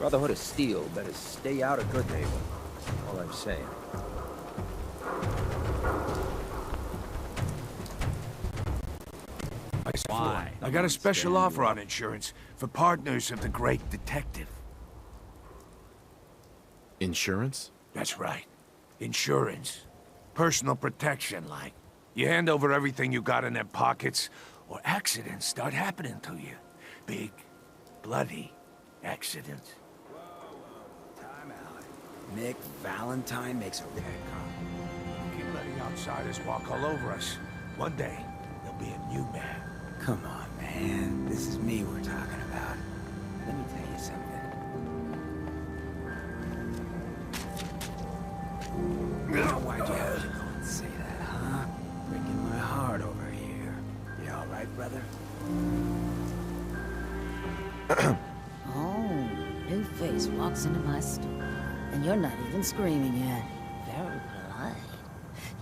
Brotherhood of Steel better stay out of Good Neighbor. All I'm saying. Why? I got a special offer on insurance for partners of the great detective. Insurance? That's right. Insurance. Personal protection, like. You hand over everything you got in their pockets, or accidents start happening to you. Big, bloody accidents. Time out. Nick Valentine makes a red cop. Keep letting outsiders walk all over us. One day, there'll be a new man. Come on, man. This is me we're talking about. Let me tell you something. Why'd you have to go and say that, huh? Breaking my heart over here. You all right, brother? Oh, new face walks into my store, and you're not even screaming yet. Very polite.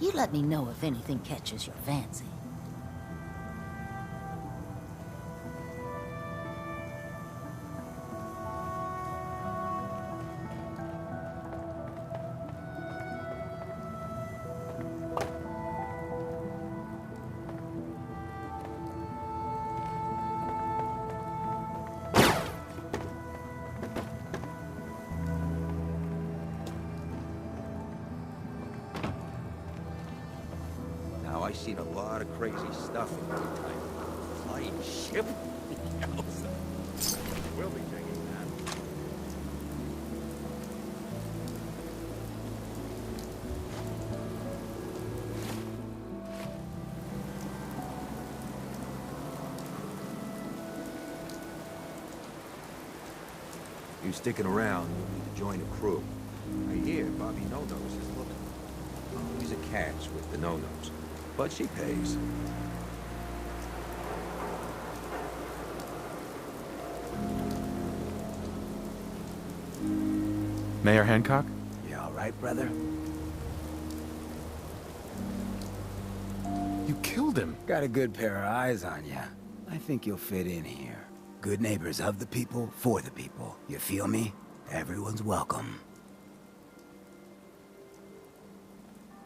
You let me know if anything catches your fancy. I've seen a lot of crazy stuff in my time. Flying ship? We'll be taking that. You sticking around, you'll need to join the crew. I hear Bobby No-Nose is looking. He's a catch with the No-Nose. But she pays. Mayor Hancock? You all right, brother? You killed him. Got a good pair of eyes on ya. I think you'll fit in here. Good neighbors of the people, for the people. You feel me? Everyone's welcome.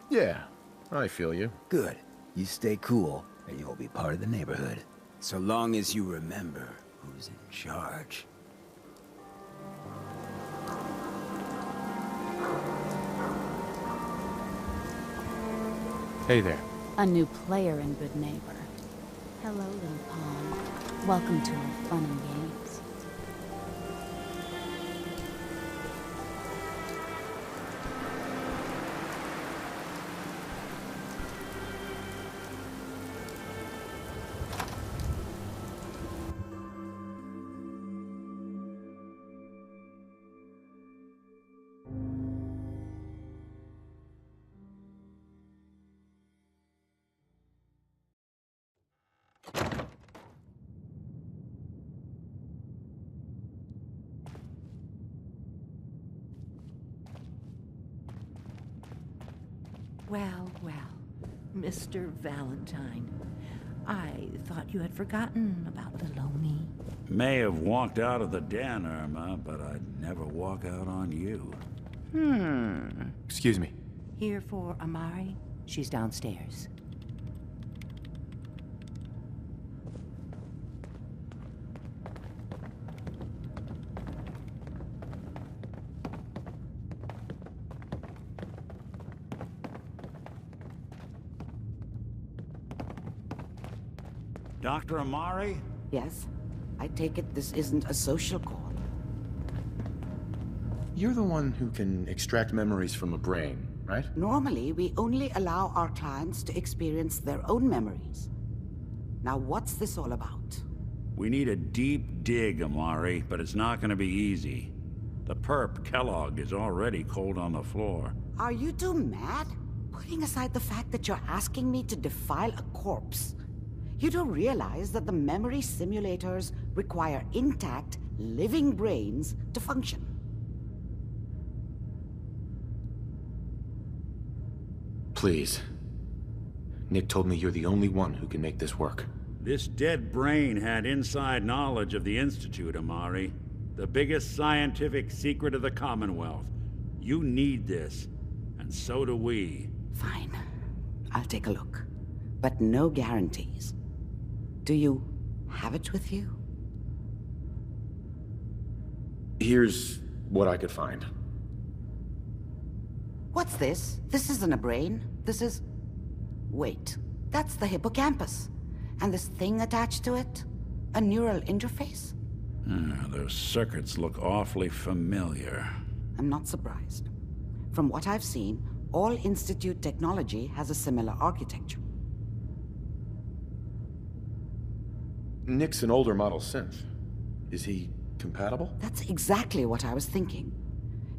Yeah, I feel you. Good. You stay cool, and you'll be part of the neighborhood. So long as you remember who's in charge. Hey there. A new player in Good Neighbor. Hello, little pawn. Welcome to our fun and games. Well, well, Mr. Valentine. I thought you had forgotten about little me. May have walked out of the den, Irma, but I'd never walk out on you. Excuse me. Here for Amari? She's downstairs. Dr. Amari? Yes? I take it this isn't a social call. You're the one who can extract memories from a brain, right? Normally, we only allow our clients to experience their own memories. Now, what's this all about? We need a deep dig, Amari, but it's not gonna be easy. The perp, Kellogg, is already cold on the floor. Are you two mad? Putting aside the fact that you're asking me to defile a corpse, you do realize that the memory simulators require intact, living brains to function. Please. Nick told me you're the only one who can make this work. This dead brain had inside knowledge of the Institute, Amari. The biggest scientific secret of the Commonwealth. You need this, and so do we. Fine. I'll take a look. But no guarantees. Do you have it with you? Here's what I could find. What's this? This isn't a brain. This is... Wait. That's the hippocampus. And this thing attached to it? A neural interface? Those circuits look awfully familiar. I'm not surprised. From what I've seen, all Institute technology has a similar architecture. Nick's an older model synth. Is he compatible? That's exactly what I was thinking.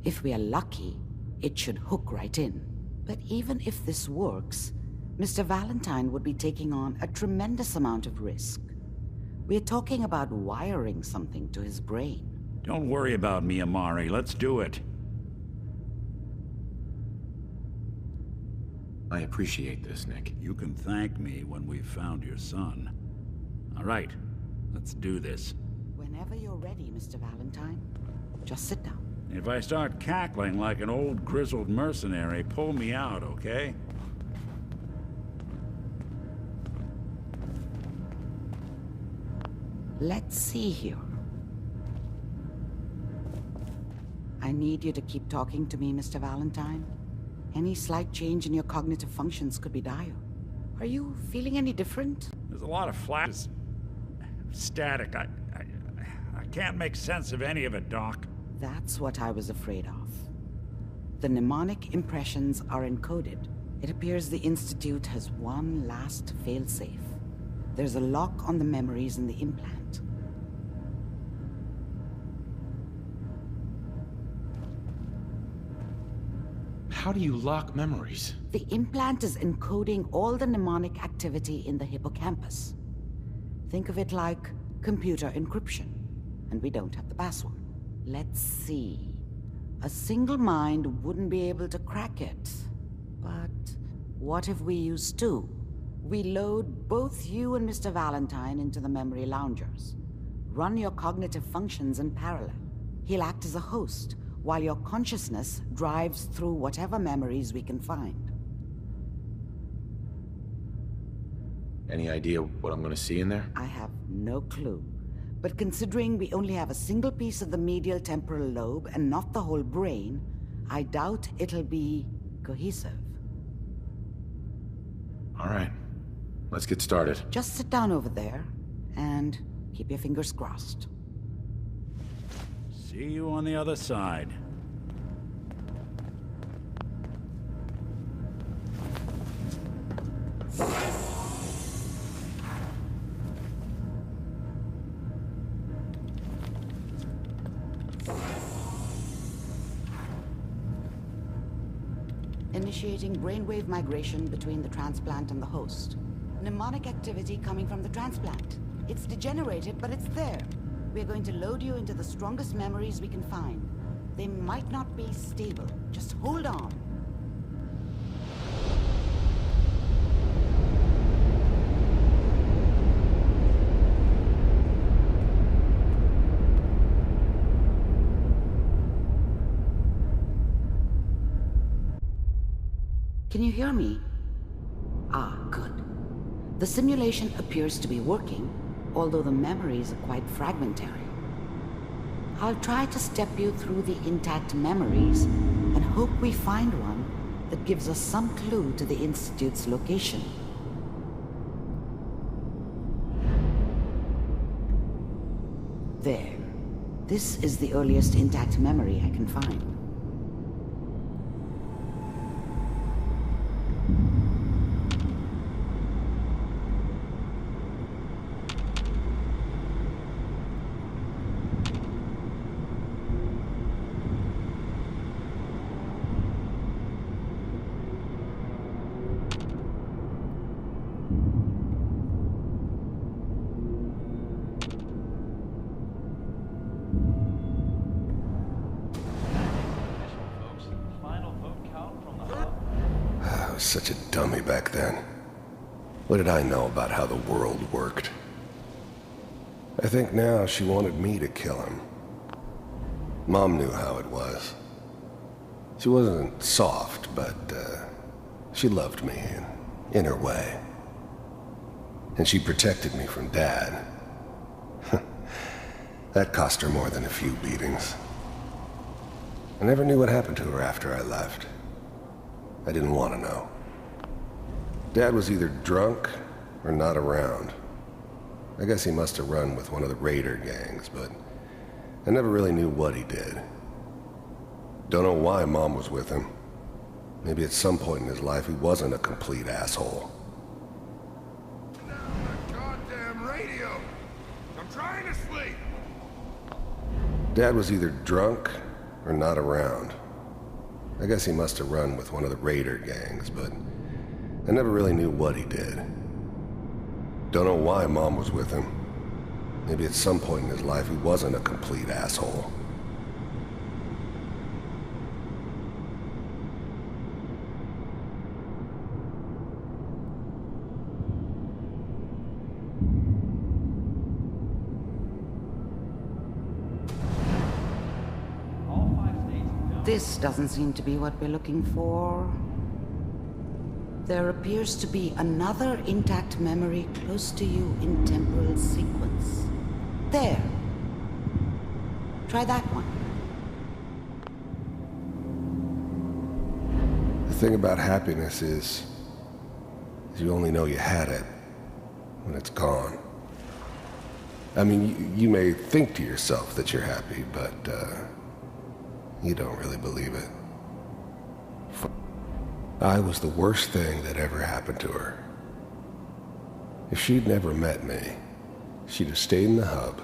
If we are lucky, it should hook right in. But even if this works, Mr. Valentine would be taking on a tremendous amount of risk. We're talking about wiring something to his brain. Don't worry about me, Amari. Let's do it. I appreciate this, Nick. You can thank me when we've found your son. All right, let's do this. Whenever you're ready, Mr. Valentine, just sit down. If I start cackling like an old grizzled mercenary, pull me out, okay? Let's see here. I need you to keep talking to me, Mr. Valentine. Any slight change in your cognitive functions could be dire. Are you feeling any different? There's a lot of flashes. Static. I can't make sense of any of it, Doc. That's what I was afraid of. The mnemonic impressions are encoded. It appears the Institute has one last failsafe. There's a lock on the memories in the implant. How do you lock memories? The implant is encoding all the mnemonic activity in the hippocampus. Think of it like computer encryption, and we don't have the password. Let's see. A single mind wouldn't be able to crack it. But what if we use two? We load both you and Mr. Valentine into the memory loungers. Run your cognitive functions in parallel. He'll act as a host, while your consciousness drives through whatever memories we can find. Any idea what I'm gonna see in there? I have no clue. But considering we only have a single piece of the medial temporal lobe and not the whole brain, I doubt it'll be cohesive. All right, let's get started. Just sit down over there and keep your fingers crossed. See you on the other side. Initiating brainwave migration between the transplant and the host. Mnemonic activity coming from the transplant. It's degenerated, but it's there. We're going to load you into the strongest memories we can find. They might not be stable. Just hold on. Can you hear me? Ah, good. The simulation appears to be working, although the memories are quite fragmentary. I'll try to step you through the intact memories and hope we find one that gives us some clue to the Institute's location. There. This is the earliest intact memory I can find. Such a dummy back then. What did I know about how the world worked? I think now she wanted me to kill him. Mom knew how it was. She wasn't soft, but she loved me in her way. And she protected me from Dad. That cost her more than a few beatings. I never knew what happened to her after I left. I didn't want to know. Dad was either drunk or not around. I guess he must have run with one of the raider gangs, but I never really knew what he did. Don't know why Mom was with him. Maybe at some point in his life he wasn't a complete asshole. Goddamn radio! I'm trying to sleep! Dad was either drunk or not around. I guess he must have run with one of the raider gangs, but I never really knew what he did. Don't know why Mom was with him. Maybe at some point in his life he wasn't a complete asshole. This doesn't seem to be what we're looking for. There appears to be another intact memory close to you in temporal sequence. There. Try that one. The thing about happiness is you only know you had it when it's gone. I mean, you may think to yourself that you're happy, but you don't really believe it. I was the worst thing that ever happened to her. If she'd never met me, she'd have stayed in the hub,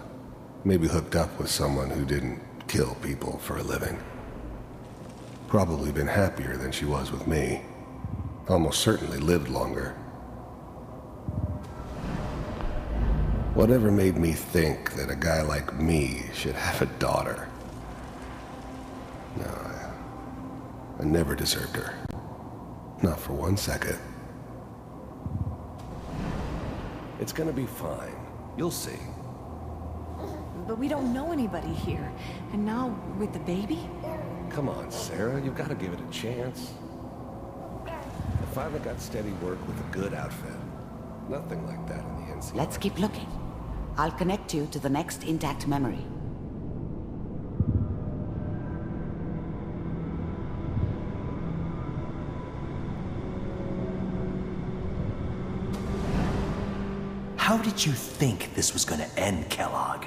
maybe hooked up with someone who didn't kill people for a living. Probably been happier than she was with me. Almost certainly lived longer. Whatever made me think that a guy like me should have a daughter? No, I never deserved her. Not for 1 second. It's gonna be fine. You'll see. But we don't know anybody here. And now, with the baby? Come on, Sarah. You've got to give it a chance. I finally got steady work with a good outfit. Nothing like that in the NCR. Let's keep looking. I'll connect you to the next intact memory. How did you think this was gonna end, Kellogg?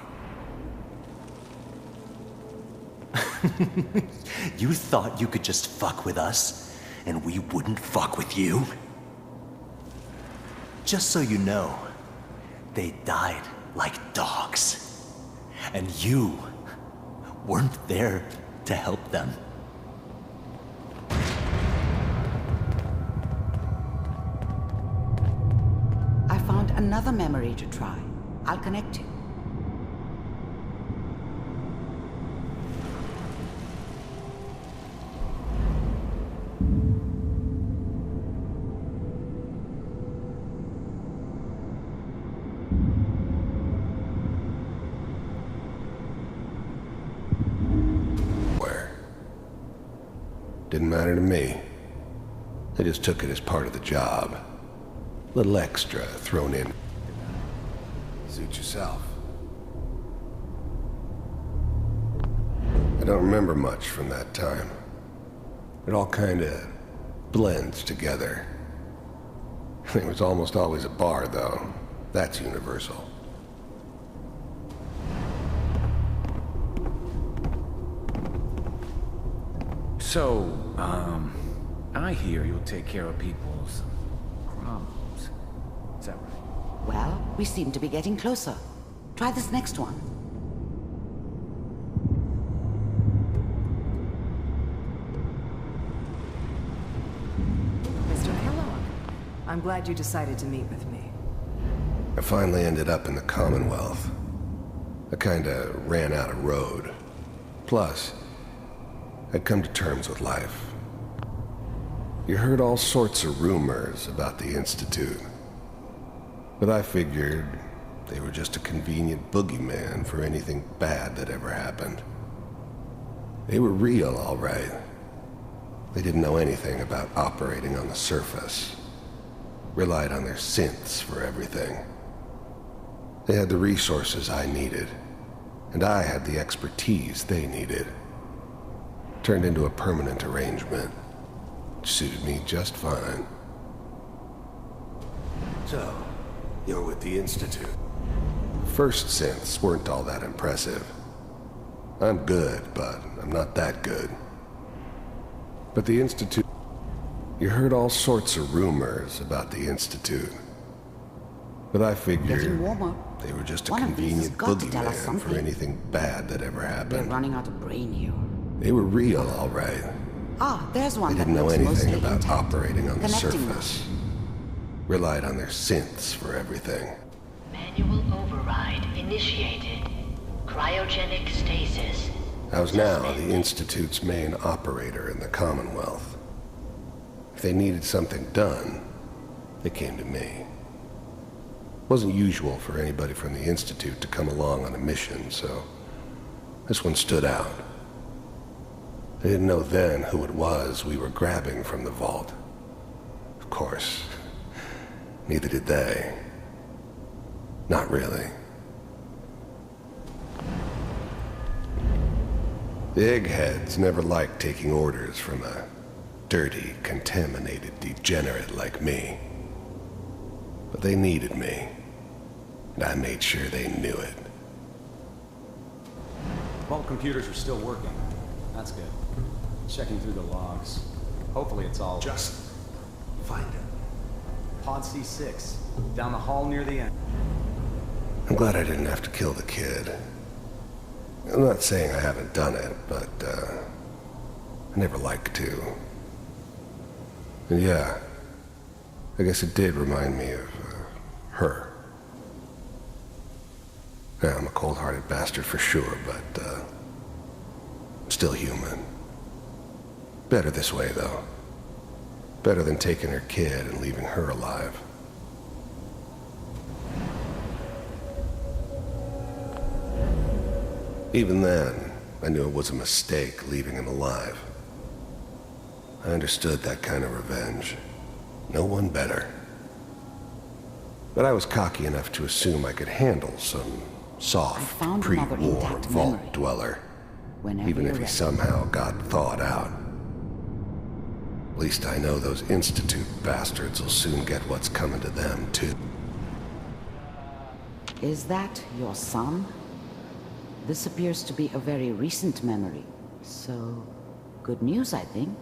You thought you could just fuck with us, and we wouldn't fuck with you? Just so you know, they died like dogs. And you weren't there to help them. I found another memory to try. I'll connect you. Didn't matter to me. I just took it as part of the job. Little extra thrown in. Suit yourself. I don't remember much from that time. It all kinda blends together. There was almost always a bar, though. That's universal. So, I hear you'll take care of people's problems. Is that right? Well, we seem to be getting closer. Try this next one. Mr. Kellogg, I'm glad you decided to meet with me. I finally ended up in the Commonwealth. I kinda ran out of road. Plus, I'd come to terms with life. You heard all sorts of rumors about the Institute. But I figured they were just a convenient boogeyman for anything bad that ever happened. They were real, all right. They didn't know anything about operating on the surface. Relied on their synths for everything. They had the resources I needed, and I had the expertise they needed. Turned into a permanent arrangement, which suited me just fine. So, you're with the Institute. First synths weren't all that impressive. I'm good, but I'm not that good. But the Institute... You heard all sorts of rumors about the Institute. But I figured they were just a convenient boogeyman for anything bad that ever happened. We're running out of brain here. They were real, all right. Ah, there's one. They didn't know anything about operating on the surface. Relied on their synths for everything. Manual override initiated. Cryogenic stasis. I was now the Institute's main operator in the Commonwealth. If they needed something done, they came to me. It wasn't usual for anybody from the Institute to come along on a mission, so this one stood out. They didn't know then who it was we were grabbing from the vault. Of course, neither did they. Not really. The eggheads never liked taking orders from a dirty, contaminated degenerate like me. But they needed me, and I made sure they knew it. Vault computers are still working. That's good. Checking through the logs. Hopefully it's all... Just find it. Pod C6, down the hall near the end. I'm glad I didn't have to kill the kid. I'm not saying I haven't done it, but, I never liked to. And yeah, I guess it did remind me of, her. Yeah, I'm a cold-hearted bastard for sure, but, I'm still human. Better this way, though. Better than taking her kid and leaving her alive. Even then, I knew it was a mistake leaving him alive. I understood that kind of revenge. No one better. But I was cocky enough to assume I could handle some soft, pre-war vault dweller, even if he somehow got thawed out. At least I know those Institute bastards will soon get what's coming to them, too. Is that your son? This appears to be a very recent memory, so good news, I think.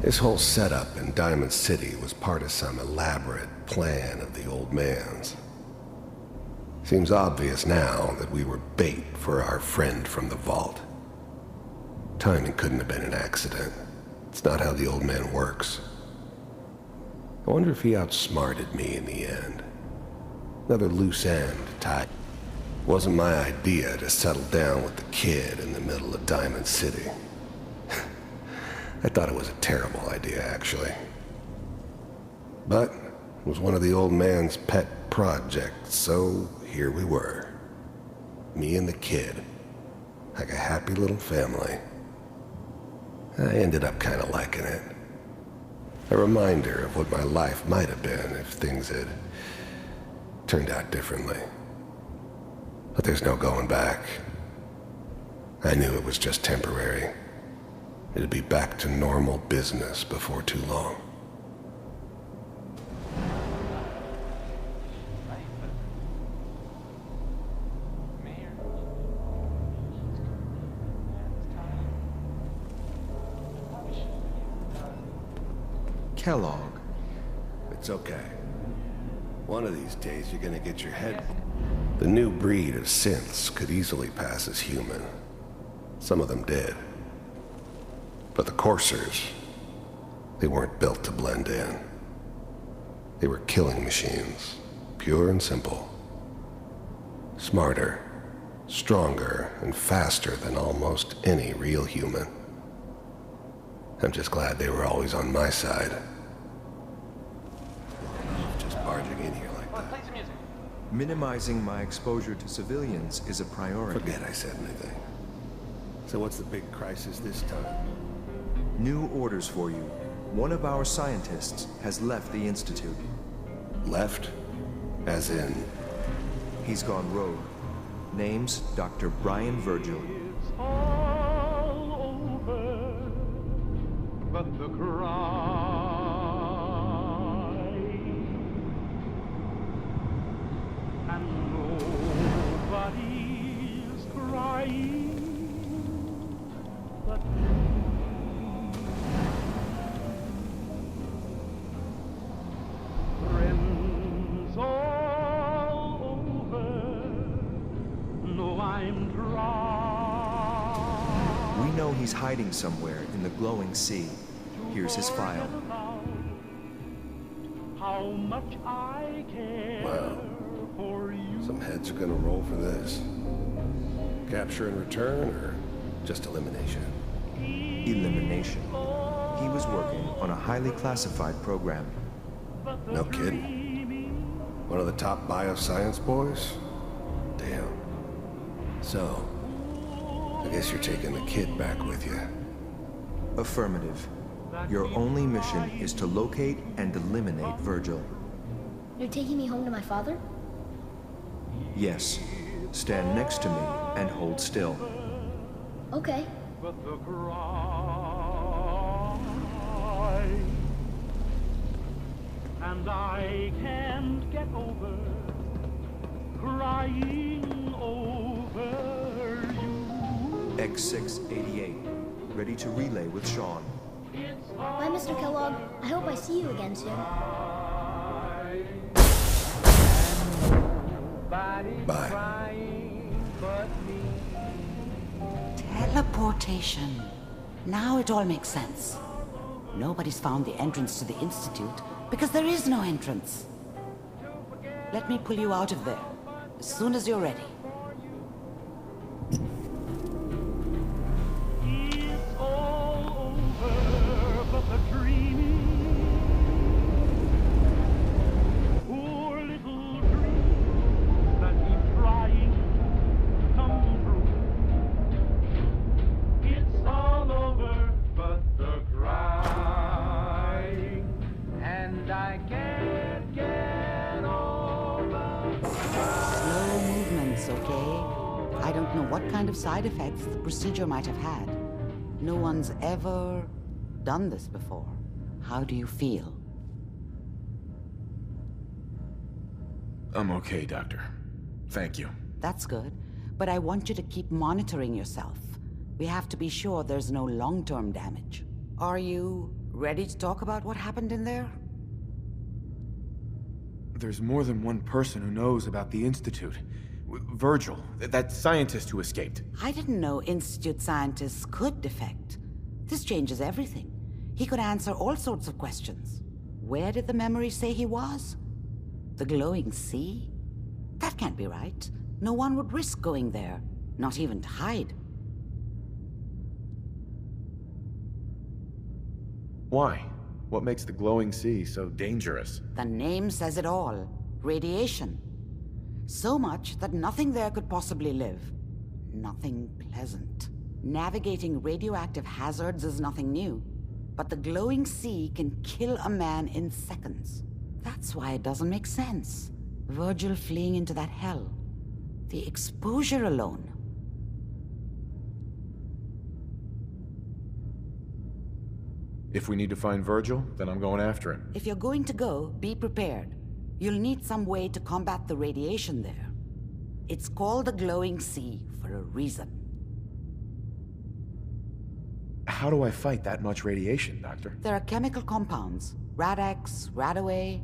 This whole setup in Diamond City was part of some elaborate plan of the old man's. Seems obvious now that we were bait for our friend from the vault. Timing couldn't have been an accident. It's not how the old man works. I wonder if he outsmarted me in the end. Another loose end tied. Wasn't my idea to settle down with the kid in the middle of Diamond City. I thought it was a terrible idea, actually. But it was one of the old man's pet projects, so here we were. Me and the kid. Like a happy little family. I ended up kind of liking it. A reminder of what my life might have been if things had turned out differently. But there's no going back. I knew it was just temporary. It'd be back to normal business before too long. Kellogg. It's okay. One of these days you're gonna get your head... The new breed of synths could easily pass as human. Some of them did. But the coursers, they weren't built to blend in. They were killing machines, pure and simple. Smarter, stronger, and faster than almost any real human. I'm just glad they were always on my side. Just barging in here like that. Minimizing my exposure to civilians is a priority. Forget I said anything. So what's the big crisis this time? New orders for you. One of our scientists has left the Institute. Left? As in? He's gone rogue. Name's Dr. Brian Virgil. But the cry and nobody's crying but me. Friends all over know I'm dry. We know he's hiding somewhere in the glowing sea. Here's his file. How much I care for you. Some heads are gonna roll for this. Capture and return, or just elimination? Elimination. He was working on a highly classified program. No kidding. One of the top bioscience boys? Damn. So, I guess you're taking the kid back with you. Affirmative. Your only mission is to locate and eliminate Virgil. You're taking me home to my father? Yes. Stand next to me and hold still. Okay. But the cry and I can't get over crying over you. X688. Ready to relay with Sean. Bye, Mr. Kellogg. I hope I see you again soon. Bye. Teleportation. Now it all makes sense. Nobody's found the entrance to the Institute because there is no entrance. Let me pull you out of there as soon as you're ready. It's all over, but the dreaming. Poor little dreams that keep trying to come true. It's all over, but the crying, and I can't get over. Slow movements, okay? I don't know what kind of side effects the procedure might have had. No one's ever done this before. How do you feel? I'm okay, Doctor. Thank you. That's good, but I want you to keep monitoring yourself. We have to be sure there's no long-term damage. Are you ready to talk about what happened in there? There's more than one person who knows about the Institute. Virgil, that scientist who escaped. I didn't know Institute scientists could defect. This changes everything. He could answer all sorts of questions. Where did the memory say he was? The glowing sea? That can't be right. No one would risk going there, not even to hide. Why? What makes the glowing sea so dangerous? The name says it all. Radiation. So much that nothing there could possibly live. Nothing pleasant. Navigating radioactive hazards is nothing new. But the glowing sea can kill a man in seconds. That's why it doesn't make sense. Virgil fleeing into that hell. The exposure alone. If we need to find Virgil, then I'm going after him. If you're going to go, be prepared. You'll need some way to combat the radiation there. It's called the glowing sea for a reason. How do I fight that much radiation, Doctor? There are chemical compounds. Rad-X, Radaway.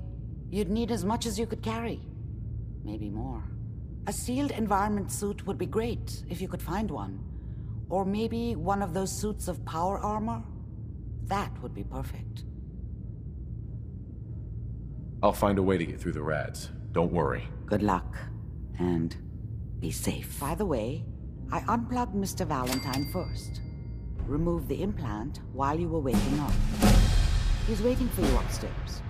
You'd need as much as you could carry. Maybe more. A sealed environment suit would be great, if you could find one. Or maybe one of those suits of power armor? That would be perfect. I'll find a way to get through the rads. Don't worry. Good luck. And be safe. By the way, I unplugged Mr. Valentine first. Removed the implant while you were waking up. He's waiting for you upstairs.